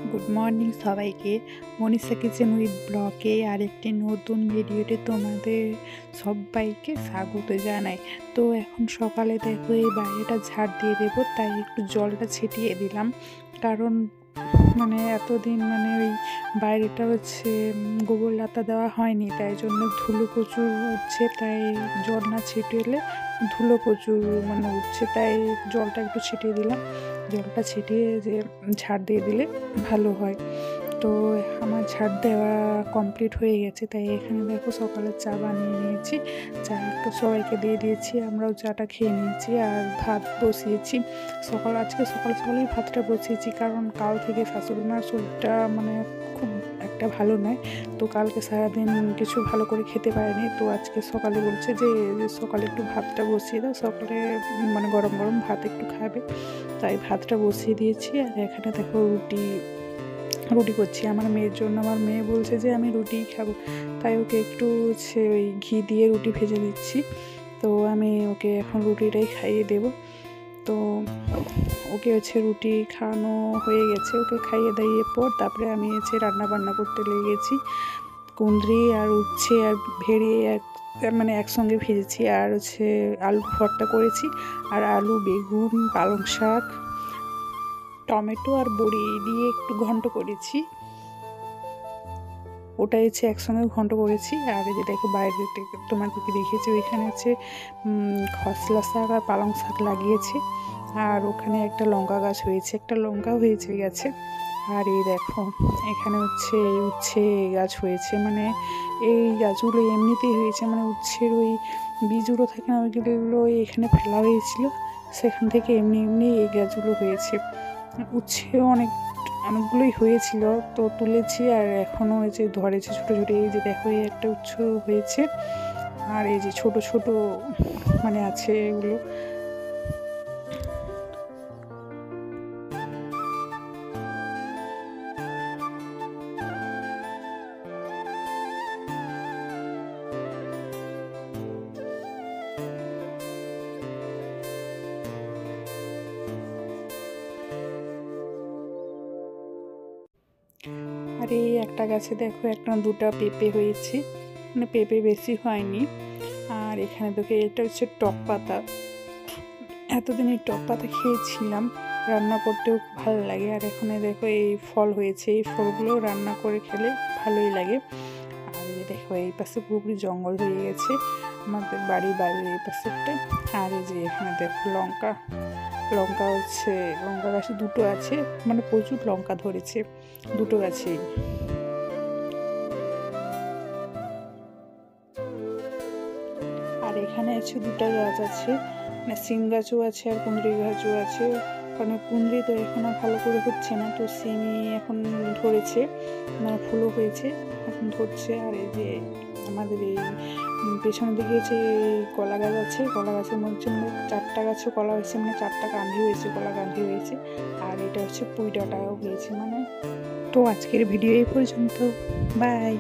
Good morning সবাইকে। Manisha kitchen with ব্লগে আরেকটি নতুন ভিডিওতে তোমাদের সবাইকে স্বাগত জানাই। তো এখন সকালে দেখো এই বাইরেটা ঝাড় দিয়ে দেবো, তাই একটু জলটা ছিটিয়ে দিলাম। কারণ এতদিন ওই বাইরেটা গোবর লাতা দেওয়া হয়নি, তাই জন্য ধুলো প্রচুর উঠছে। তাই জল না ছিটিয়ে ধুলো প্রচুর উঠছে, তাই জলটা একটু ছিটিয়ে দিলাম। জলটা ছিটিয়ে যে ঝাড় দিয়ে দিলে ভালো হয়। তো আমার ঝাড় দেওয়া কমপ্লিট হয়ে গেছে, তাই এখানে দেখো সকালে চা বানিয়ে নিয়েছি। চা একটু সবাইকে দিয়ে দিয়েছি, আমরাও চাটা খেয়ে নিয়েছি। আর ভাত বসিয়েছি আজকে সকাল সকালেই ভাতটা বসিয়েছি, কারণ কাল থেকে শাশুড়ি মার শরীরটা খুব একটা ভালো নয়। তো কালকে সারাদিন কিছু ভালো করে খেতে পারেনি। তো আজকে সকালে বলছে যে সকালে একটু ভাতটা বসিয়ে দাও, সকালে গরম গরম ভাত একটু খাবে। তাই ভাতটা বসিয়ে দিয়েছি। আর এখানে দেখো রুটি করছি আমার মেয়ের জন্য। আমার মেয়ে বলছে যে আমি রুটিই খাবো, তাই ওকে একটু ওই ঘি দিয়ে রুটি ভেজে দিচ্ছি। তো আমি ওকে এখন রুটিটাই খাইয়ে দেব। তো ওকে রুটি খাওয়ানো হয়ে গেছে, ওকে খাইয়ে দাইয়ে পর তারপরে আমি রান্না বান্না করতে লেগে গেছি। কুঁদরি আর উচ্ছে আর ভেড়ি একসঙ্গে ভেজেছি। আর আলু ভর্তা করেছি। আর আলু, বেগুন, পালং শাক, টমেটো আর বড়ি দিয়ে একটু ঘন্ট করেছি। ওটাই একসঙ্গে ঘন্ট করেছি। আর এই যে দেখো বাইরে তোমাদেরকে দেখেছি, ওইখানে খসলা শাক আর পালং শাক লাগিয়েছি। আর ওখানে একটা লঙ্কা গাছ হয়েছে, একটা লঙ্কাও হয়েছে গেছে। আর এই দেখো এখানে উচ্ছে গাছ হয়েছে। এই গাছগুলো এমনিতেই হয়েছে, উচ্ছের ওই বীজগুলো থাকে না, ওইগুলো এখানে ফেলা হয়েছিল, সেখান থেকে এমনি এই গাছগুলো হয়েছে। উচ্ছেও অনেকগুলোই হয়েছিল, তো তুলেছি। আর এখনও ধরেছে ছোটো ছোটো। এই যে দেখো এই একটা উচ্ছে হয়েছে, আর এই যে ছোট ছোট আছে এগুলো। আর এই একটা গাছে দেখো দুটো পেঁপে হয়েছে, পেঁপে বেশি হয়নি। আর এখানে দেখো এটা টক পাতা। এতদিন এই টক পাতা খেয়েছিলাম, রান্না করতেও ভালো লাগে। আর এখানে দেখো এই ফল হয়েছে, এই ফলগুলো রান্না করে খেলে ভালোই লাগে। আর এই দেখো এই পাশে পুরোপুরি জঙ্গল হয়ে গেছে আমাদের বাইরের এই পাশেরটা। আর এই যে এখানে দেখো লঙ্কা লঙ্কা গাছে দুটো আছে, প্রচুর লঙ্কা ধরেছে দুটো গাছেই। আর এখানে দুটো গাছ আছে, সিম গাছও আছে আর কুঁদরি গাছও আছে। কারণ কুঁদরি তো এখন আর ভালো করে হচ্ছে না, তো সিমই এখন ধরেছে, ফুলও হয়েছে, এখন ধরছে। আর এই যে আমাদের এই পেছনের দিকে কলা গাছ আছে, কলা গাছের মধ্যে 4টা গাছে কলা হয়েছে, 4টা কাঁধি হয়েছে, কলা কাঁধি হয়েছে। আর এটা পুঁই ডাঁটাও হয়েছে। তো আজকের ভিডিও এই পর্যন্ত, বাই।